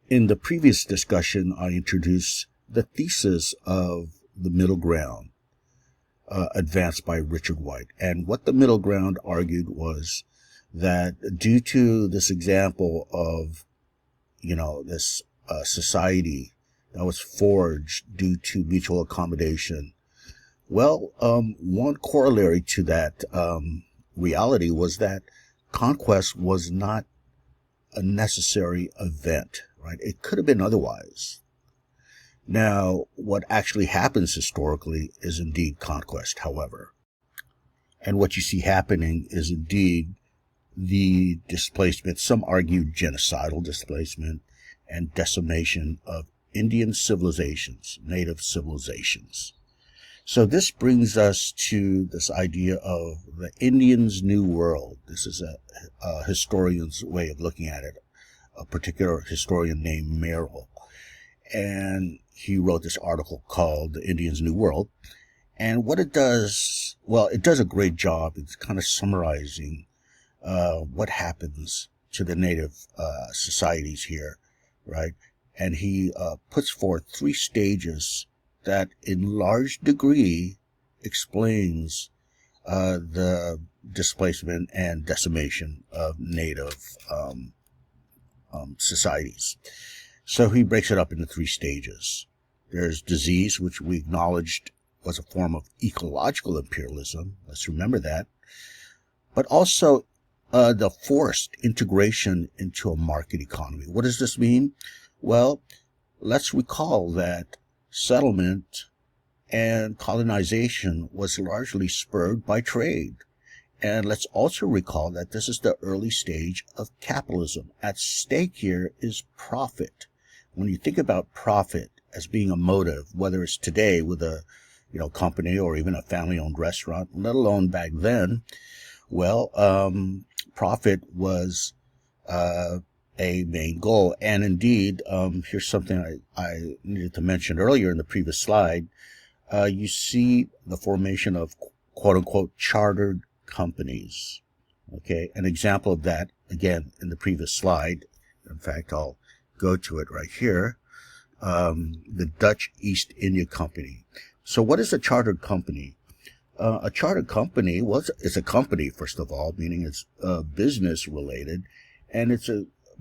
In the previous discussion, I introduced the thesis of the middle ground advanced by Richard White. And what the middle ground argued was that due to this example of, this society that was forged due to mutual accommodation, one corollary to that reality was that conquest was not a necessary event, right? It could have been otherwise. Now, what actually happens historically is indeed conquest, however. And what you see happening is indeed the displacement, some argue genocidal displacement and decimation of Indian civilizations, native civilizations. So this brings us to this idea of the Indian's New World. This is a historian's way of looking at it, a particular historian named Merrill. And he wrote this article called The Indian's New World. And what it does, it does a great job. It's kind of summarizing what happens to the native societies here, right? And he puts forth 3 stages that in large degree explains the displacement and decimation of native societies. So he breaks it up into 3 stages. There's disease, which we acknowledged was a form of ecological imperialism. Let's remember that. But also the forced integration into a market economy. What does this mean? Well, let's recall that settlement and colonization was largely spurred by trade. And let's also recall that this is the early stage of capitalism. At stake here is profit. When you think about profit as being a motive, whether it's today with a company or even a family-owned restaurant, let alone back then, profit was a main goal. And indeed, here's something I needed to mention earlier in the previous slide. You see the formation of quote-unquote chartered companies. Okay, an example of that, again, in the previous slide. In fact, I'll go to it right here. The Dutch East India Company. So what is a chartered company? A chartered company, it's a company, first of all, meaning it's business related, and it's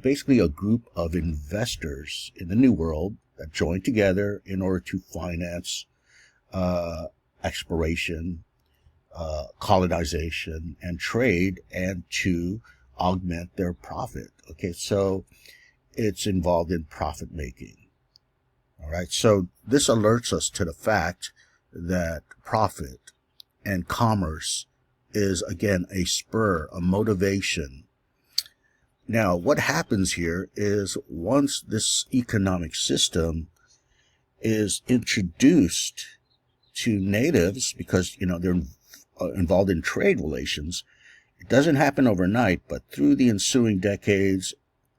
basically a group of investors in the New World that join together in order to finance exploration, colonization, and trade, and to augment their profit. Okay, so it's involved in profit making. All right, so this alerts us to the fact that profit and commerce is, again, a spur, a motivation. Now, what happens here is once this economic system is introduced to natives, because, they're involved in trade relations, it doesn't happen overnight, but through the ensuing decades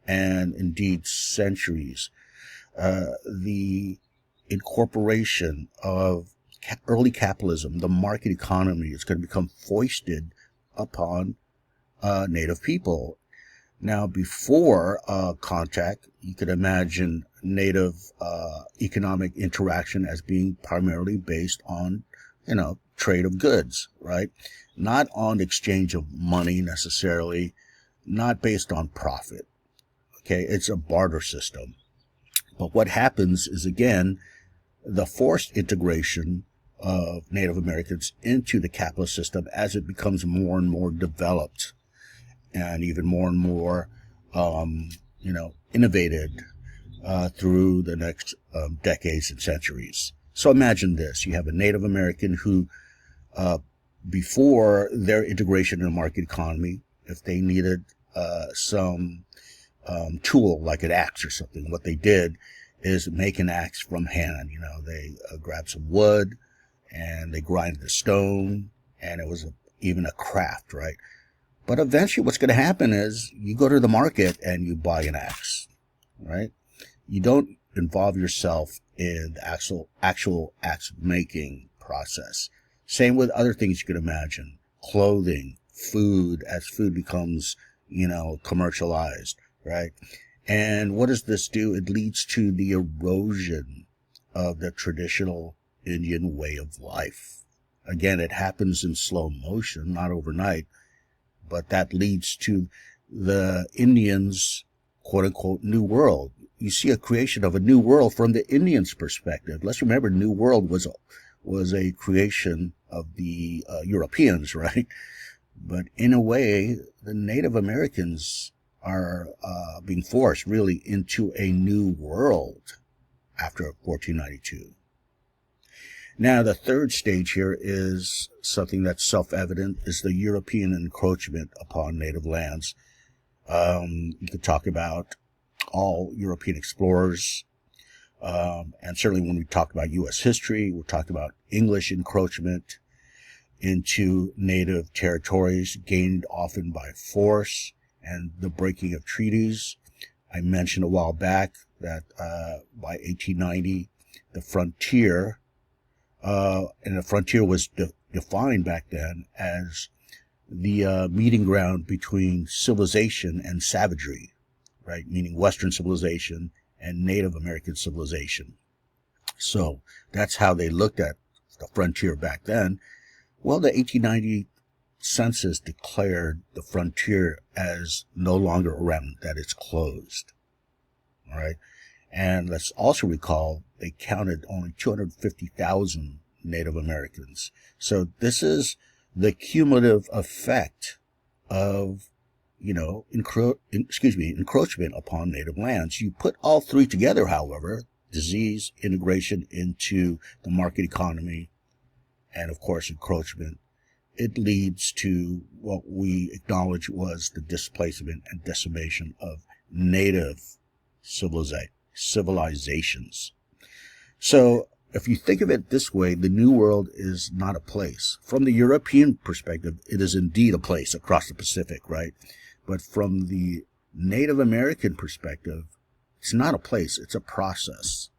and indeed centuries, the incorporation of early capitalism, the market economy, is going to become foisted upon native people. Now, before contact, you could imagine native economic interaction as being primarily based on, trade of goods, right? Not on exchange of money necessarily, not based on profit. Okay, it's a barter system. But what happens is, again, the forced integration of Native Americans into the capitalist system as it becomes more and more developed and even more, innovated through the next decades and centuries. So imagine this. You have a Native American who, before their integration in the market economy, if they needed some tool like an axe or something, what they did is make an axe from hand. They grabbed some wood and they grinded the stone, and it was even a craft, right? But eventually what's going to happen is you go to the market and you buy an axe, right? You don't involve yourself in the actual axe making process. Same with other things you could imagine. Clothing, food, as food becomes, commercialized, right? And what does this do? It leads to the erosion of the traditional Indian way of life. Again, it happens in slow motion, not overnight, but that leads to the Indians' quote-unquote new world. You see a creation of a new world from the Indians' perspective. Let's remember, New World was a creation of the Europeans, right? But in a way, the Native Americans are being forced really into a new world after 1492. Now, the third stage here is something that's self-evident, is the European encroachment upon native lands. You could talk about all European explorers, and certainly when we talk about U.S. history, we talk about English encroachment into native territories gained often by force and the breaking of treaties. I mentioned a while back that by 1890, the frontier, and the frontier was defined back then as the meeting ground between civilization and savagery, right? Meaning Western civilization and Native American civilization. So that's how they looked at the frontier back then. Well, the 1890 census declared the frontier as no longer a remnant, that it's closed. All right. And let's also recall they counted only 250,000 Native Americans. So this is the cumulative effect of, encroachment upon native lands. You put all three together, however, disease, integration into the market economy, and of course encroachment, it leads to what we acknowledge was the displacement and decimation of native civilizations. So if you think of it this way, the New World is not a place. From the European perspective, it is indeed a place across the Pacific, right? But from the Native American perspective, it's not a place, it's a process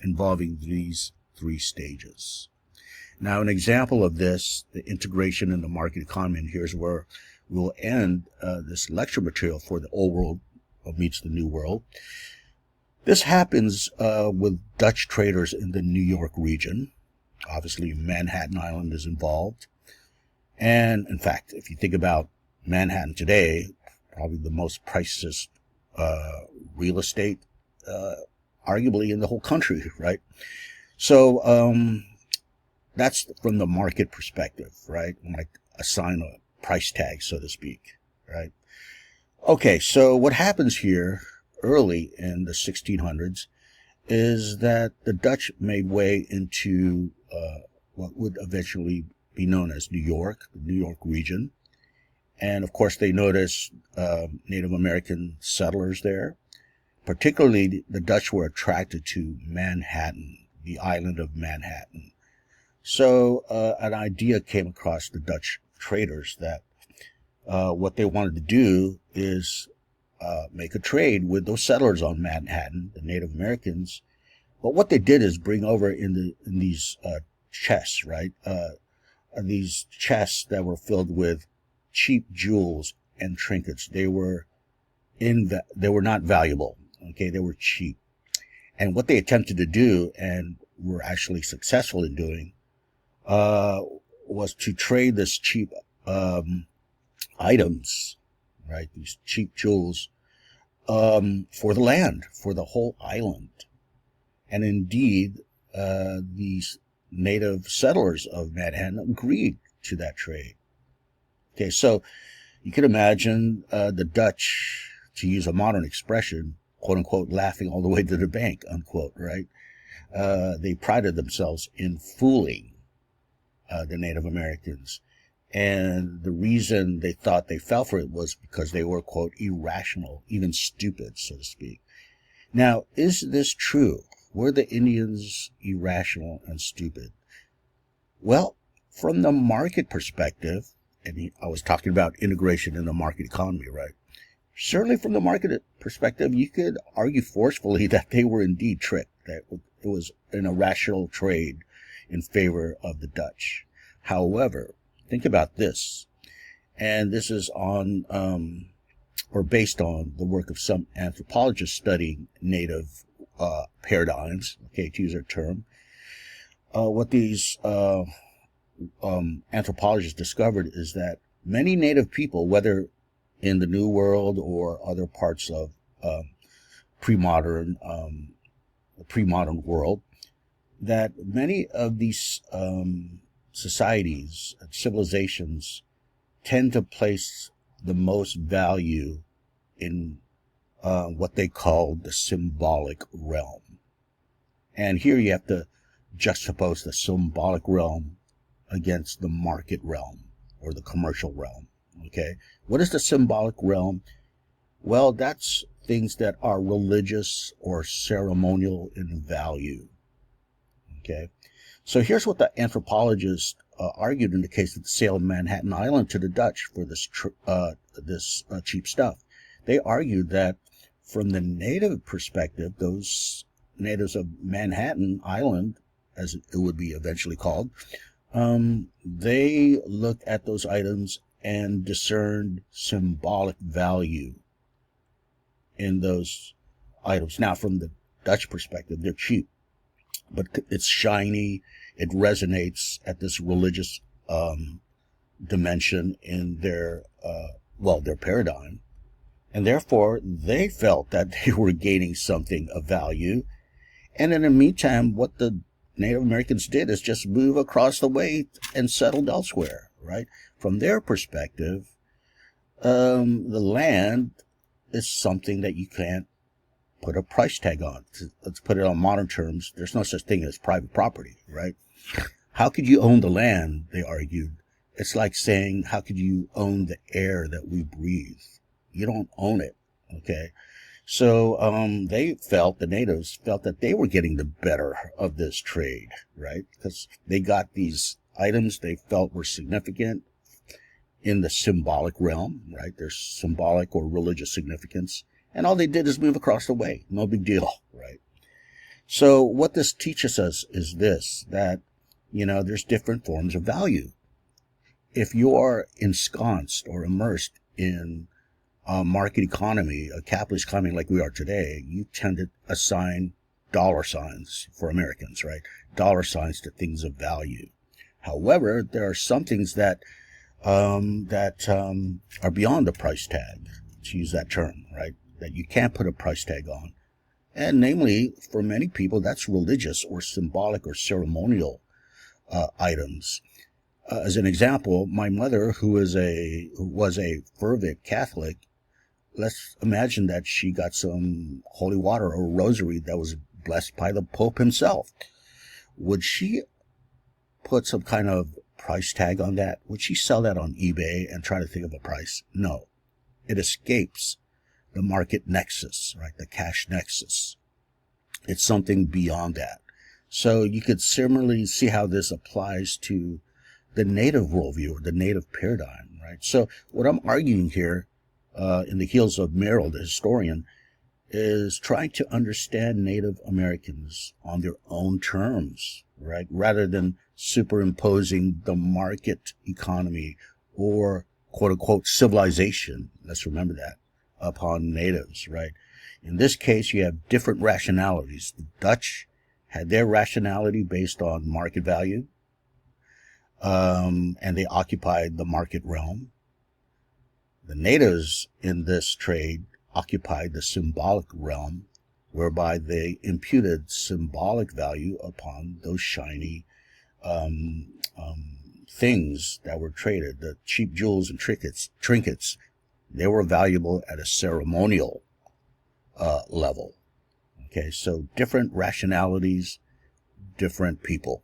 involving these three stages. Now, an example of this, the integration in the market economy, and here's where we'll end this lecture material for the Old World meets the New World. This happens with Dutch traders in the New York region. Obviously, Manhattan Island is involved. And in fact, if you think about Manhattan today, probably the most priceless real estate, arguably in the whole country, right? So that's from the market perspective, right? When I assign a price tag, so to speak, right? Okay, so what happens here early in the 1600s is that the Dutch made way into what would eventually be known as New York, the New York region. And of course, they noticed Native American settlers there. Particularly, the Dutch were attracted to Manhattan, the island of Manhattan. So an idea came across the Dutch traders that what they wanted to do is make a trade with those settlers on Manhattan, the Native Americans. But what they did is bring over in these chests, right? These chests that were filled with cheap jewels and trinkets. They were not valuable. Okay, they were cheap. And what they attempted to do, and were actually successful in doing, was to trade this cheap items, right? These cheap jewels, for the land, for the whole island. And indeed, these native settlers of Manhattan agreed to that trade. Okay, so you can imagine the Dutch, to use a modern expression, quote unquote, laughing all the way to the bank, unquote, right? They prided themselves in fooling the Native Americans. And the reason they thought they fell for it was because they were, quote, irrational, even stupid, so to speak. Now, is this true? Were the Indians irrational and stupid? Well, from the market perspective, and I was talking about integration in the market economy, right? Certainly from the market perspective, you could argue forcefully that they were indeed tricked, that it was an irrational trade in favor of the Dutch. However, think about this, and this is on or based on the work of some anthropologists studying native paradigms, okay, to use their term, what these anthropologists discovered is that many native people, whether in the New World or other parts of pre-modern world, that many of these societies and civilizations tend to place the most value in what they call the symbolic realm. And here you have to juxtapose the symbolic realm against the market realm or the commercial realm. Okay, what is the symbolic realm? Well, that's things that are religious or ceremonial in value. Okay, so here's what the anthropologists argued in the case of the sale of Manhattan Island to the Dutch for this cheap stuff. They argued that from the native perspective, those natives of Manhattan Island, as it would be eventually called, they looked at those items and discerned symbolic value in those items. Now, from the Dutch perspective, they're cheap, but it's shiny. It resonates at this religious dimension in their paradigm. And therefore, they felt that they were gaining something of value. And in the meantime, what the Native Americans did is just move across the way and settled elsewhere, right? From their perspective, the land is something that you can't put a price tag on. Let's put it on modern terms. There's no such thing as private property, right? How could you own the land, they argued. It's like saying, how could you own the air that we breathe? You don't own it, okay? So the natives felt that they were getting the better of this trade, right? Because they got these items they felt were significant in the symbolic realm, right? There's symbolic or religious significance. And all they did is move across the way. No big deal, right? So what this teaches us is this, that, there's different forms of value. If you are ensconced or immersed in a market economy, a capitalist economy like we are today, you tend to assign dollar signs for Americans, right? Dollar signs to things of value. However, there are some things that are beyond the price tag, to use that term, right? That you can't put a price tag on. And namely, for many people, that's religious or symbolic or ceremonial items. As an example, my mother, who was a fervent Catholic, let's imagine that she got some holy water or rosary that was blessed by the Pope himself. Would she put some kind of price tag on that? Would she sell that on eBay and try to think of a price? No. It escapes the market nexus, right? The cash nexus. It's something beyond that. So you could similarly see how this applies to the native worldview or the native paradigm, right? So what I'm arguing here in the heels of Merrill, the historian, is trying to understand Native Americans on their own terms, right? Rather than superimposing the market economy or quote unquote civilization, let's remember that, upon natives, right? In this case, you have different rationalities. The Dutch had their rationality based on market value, and they occupied the market realm. The natives in this trade occupied the symbolic realm, whereby they imputed symbolic value upon those shiny things that were traded. The cheap jewels and trinkets, they were valuable at a ceremonial level. Okay, so different rationalities, different people.